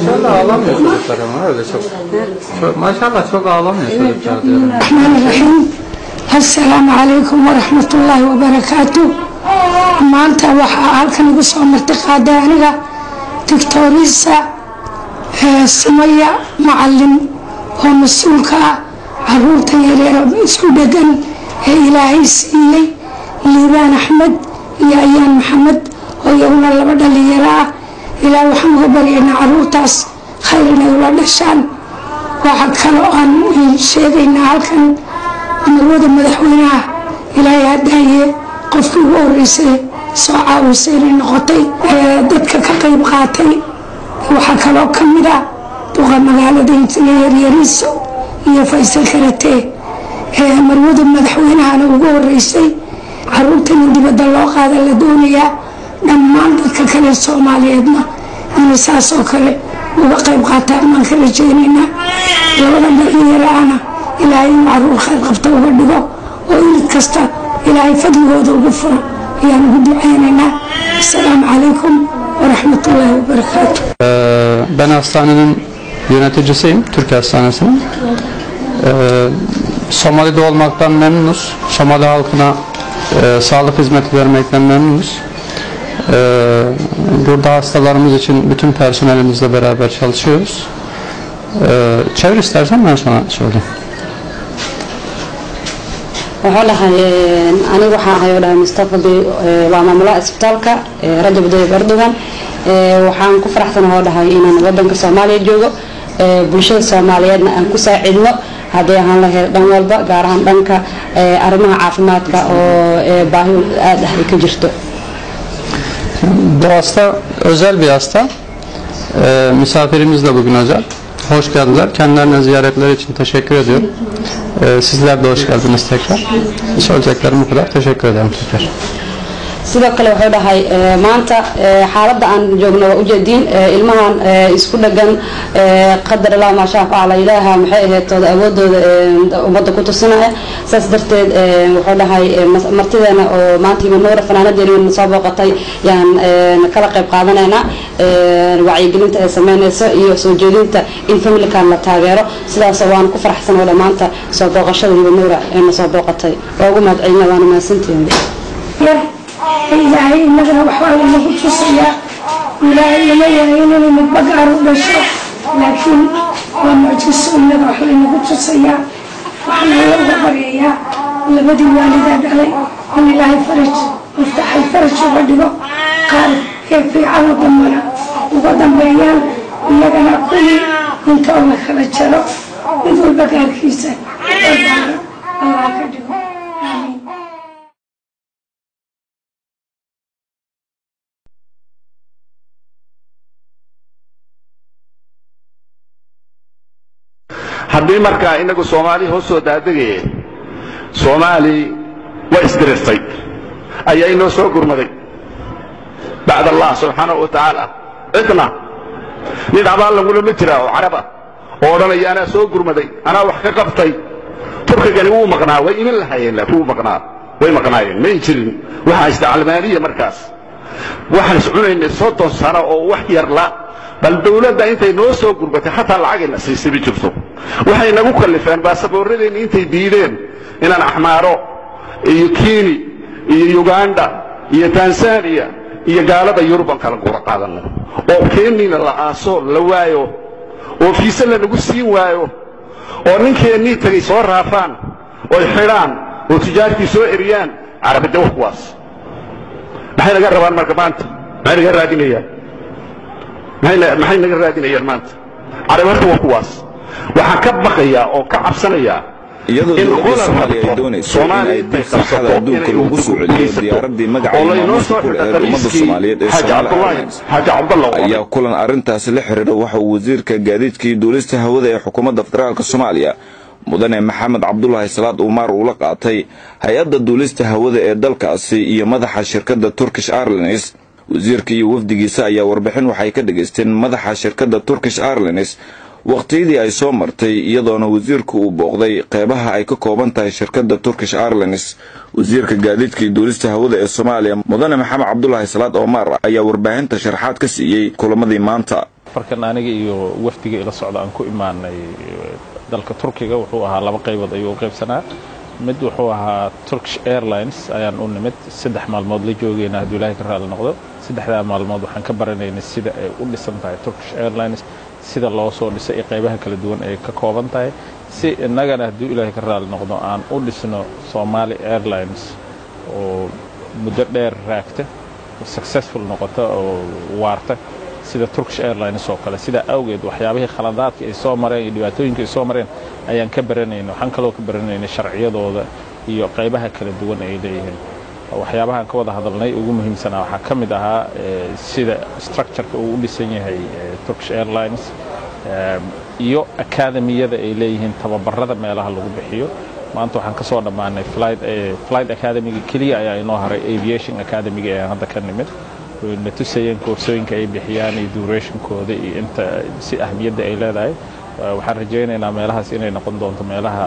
Maşallah ağlamıyor çocuklar ama öyle çok. Maşallah çok ağlamıyor çocuklar diyorum. Bismillahirrahmanirrahim. Assalamu alaikum wa rahmatullahi wa barakatuh. Maanta waxaa halkan igu soo martiqaaday aniga Doctorisa Sumaya Macalin oo mas-uulka ah caruurtan yaryar isku dhegan ee ilaahay siiyey Liibaan Axmed iyo Ayaan Maxamed oo iyaguna laba dhalinyaro ah ilaahay waxaan uga baryaynaa caruurtaas khayr inay ula dhashaan waxaa kaloo aan sheegaynaa halkan marwada madaxweynaha ilaahay hadaaye qofkii ugu horeysay soo caawisay inay noqotay dadka ka qayb qaatay waxaa kaloo ka mid ah duqa magaalada intiga yaryariiso iyo Faysal Karate marwada madaxweynahana ugu horeysay caruurtan in dibadda loo qaada la doonayaa dhammaan dadka kale Soomaaliyeedna inay saas oo kale uga qayb qaataan maan ka rajaynaynaa labada dhalinyarana ilaahay caruur khayr qabta uga dhigo oo ilid kasta ilaahay fadligooda ugu furo ayaan ugu ducaynaynaa. Assalaamu calaykum warahmatullahi wabarakatuh. Ben hastanenin yöneticisiyim, Türkiye Hastanesi'nin. Somali'de olmaktan memnunuz. Somali halkına sağlık hizmeti vermekten memnunuz. Burada hastalarımız için bütün personelimizle beraber çalışıyoruz. Çevir istersen ben sana söyleyeyim. waxaa lahay aniga waxaa ahay oo dhahay Mustafa waa maamulaha isbitaalka Rajab Tayyip Erdogan waxaan ku faraxsanahay oo dhahay inaan wadanka Soomaaliya joogo bulshada Soomaaliyeedna aan ku saacidno haddii aan lahayd dhan walba gaar ahaan dhanka arrimaha caafimaadka oo baahi aad ah ka jirto. Bu hasta özel bir hasta. Misafirimiz de bugün özel. Hoş geldiler. Kendilerine ziyaretleri için teşekkür ediyorum. Sizler de hoş geldiniz tekrar. Söyleyeceklerim bu kadar. Teşekkür ederim tekrar. sidoo kale wuxuu dhahay maanta xaaladda aan joogno waa ujeediin ilmahan isku dhagan qadar Allah ma shaa Allah ilaaha maxay ahayd awoodooda umada ku tusinaya saas darteed wuxuu dhahay martideena oo maanta Nuura fanaanadeena soo booqatay yaan kala qayb qaadanayna wacyigelinta ay sameynayso iyo soo jeedinta in family-kan la taageero sidaas waan ku faraxsanahay maanta soo booqashada Nuura ee soo booqatay waa ugu mahadcelinaa waan mahadsantihiin. ilaahay inagana waxbaa lagu tusayaa ilaahay lama yahay inuu midbagaar u dhasho laakiin waa mucjiso inaga wax lagu tusayaa waxaana looga baryayaa labadii waalidaa dhalay in ilaahay faraj muftaxay faraj uga dhigo qaar ee fiican oo dambana uga dambeeyaan iyagana kulli intoo la kala jaro mid walba gaarkiisa Allah ka dhigo. haddii markaa inagu Soomaali hoos soo daadagay Soomaali waa isdiristay ayaa inoo soo gurmaday bacda Allah subhanahu wa ta'ala idna nin abaal lagu ma jira oo caraba oo dhanaya ana soo gurmaday ana wax ka qabtay turkigani uu maqnaa way imin lahaayeen la uu maqnaa way maqnaayeen ma jirin waxa isticmaalmaaniya markaas waxaan iscunaynay 30 sano oo wax yar la bal dawladda intay noo soo gurbatay xataa lacagna siisay jirto waxay nagu kallifeen baasaboorradeen intay diideen inaan Axmaaro iyo Kenya iyo Uganda iyo Tanzania iyo gaalada Yurub kala gura qaadano oo Kenya la aaso la waayo oo fiisa la nagu siin waayo oo ninkeenii tagay soo raafaan oo xiraan oo tijaartii soo eriyaan carabada waxwaas maxay naga rabaan marka maanta maxay naga raadinayaan maxay naga raadinayaan maanta carabada waxwaas waxaan ka baqayaa oo ka cabsanayaa iyadoo dowladda Soomaaliya ay doonayso in ay dib saxada adduunka lagu soo celiyo diyaaradii magaca maamuuska ee ummadda Soomaaliyeed ee Soomaaliya ayaa kulan arrintaasi la xiriira waxa uu wasiirka gaadiidka iyo duulista hawada ee xukuumadda federaalka Soomaaliya mudane Maxamed Cabdullaahi Salaad Umar uu la qaatay hay'adda duulista hawada ee dalkaasi iyo madaxa shirkadda Turkish Airlines wasiirka iyo wafdigiisa ayaa warbixin waxay ka dhageysteen madaxa shirkadda Turkish Airlines waqtiyadii ay soo martay iyadoona wasiirku uu booqday qeybaha ay ka kooban tahay shirkadda Turkish Airlines wasiirka gaadiidka iyo duulista hawada ee Soomaaliya mudane Maxamed Cabdullaahi Salaad Umar ayaa warbaahinta sharaxaad ka siiyay kulamadii maanta farkan aniga iyo wafdiga ila socda aan ku imaanay dalka Turkiga wuxuu ahaa laba qaybood ayuu qaybsanaa mid wuxuu ahaa Turkish Airlines ayaan u nimid 3 maalmood la joogayna haddii Ilaahay ka raali noqdo 3 maalmood waxaan ka baranaynay sida ay u dhisan tahay Turkish Airlines sida loo soo dhisay qaybaha kala duwan ee ka kooban tahay si innagana haddii Ilaahay ka raali noqdo aan u dhisno Somali Airlines oo muddo dheer raagta successful noqota oo waarta sida Turkish Airlines oo kale sida awgeed waxyaabihii khaladaadka ay soo mareen iyo dhibaatooyinka ay soo mareen ayaan ka baranaynay waxaan kaloo ka baranaynay sharciyadooda iyo qaybaha kala duwan ay leeyihiin waxyaabaha ka wada hadalnay ugu muhiimsanaa waxa ka mid ahaa sida structure-ka uu u dhisan yahay Turkish Airlines iyo academy-yada ay leeyihiin tababarada meelaha lagu bixiyo maanta waxaan ka soo dhamaanay flight academy-ga kaliya ayaa inoo haray aviation academy-ga ee hadda ka nimid na tusayeen koorsooyinka ay bixiyaan iyo duration-kooda iyo inta si ahmiyadda ay leedahay waxaan rajaynaynaa meelahaas inay noqon doonto meelaha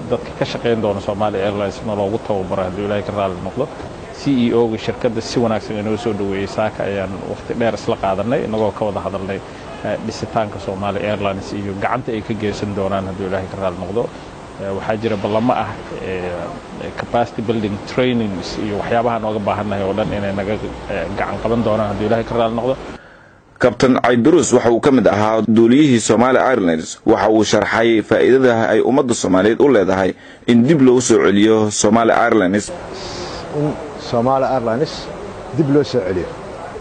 dadka ka shaqeyn doona Somali Airlines loogu tababaro haddii Ilaahay ka raali noqdo CEO-ga shirkadda si wanaagsan inoo soo dhaweeyay saaka ayaan waqti dheer isla qaadanay inagoo ka wada hadalnay dhisitaanka Somali Airlines iyo gacanta ay ka geysan doonaan haddii Ilaahay ka raali noqdo waxaa jira ballamo ah capacity building trainings iyo waxyaabaha nooga baahannahay oo dhan inay naga gacan qaban doonaan haddii Ilaahay ka raali noqdo Captain Aydurus waxa uu kamid ahaa duuliyihii Somali Airlines waxa uu sharxay faa'iidada ay ummadda Soomaaliyeed u leedahay in dib loo soo celiyo Somali Airlines Somali Airlines dib loo soo celiyo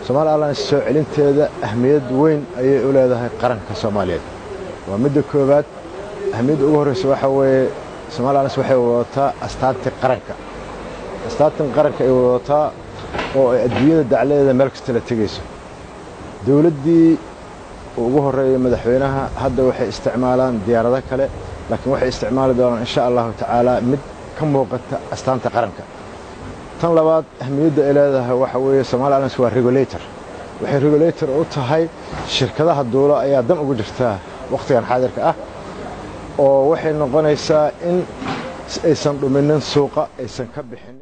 Somali Airlines soo celinteeda ahmiyad weyn ayay u leedahay qaranka Soomaaliyeed waa mid koobaad ahmiyad ugu horeysa waxa weeye Somali Airlines waxay wadataa astaanta qaranka ay wadataa oo adduunyada dacladeeda meel kasta la tagayso dawladdii ugu horeeyay madaxweynaha hadda waxay isticmaalaan diyaarado kale laakiin waxay isticmaali doonaan insha Allah tacaala mid ka muuqata astaanta qaranka tan labaad ahmiyadda ay leedahay waxa weeye Somali Airlines waa regulator waxay regulator u tahay shirkadaha dawladda ayaa dan ugu jirta waqtigan xaadirka ah oo waxay noqonaysaa in aysan dhuminin suuqa aysan ka bixin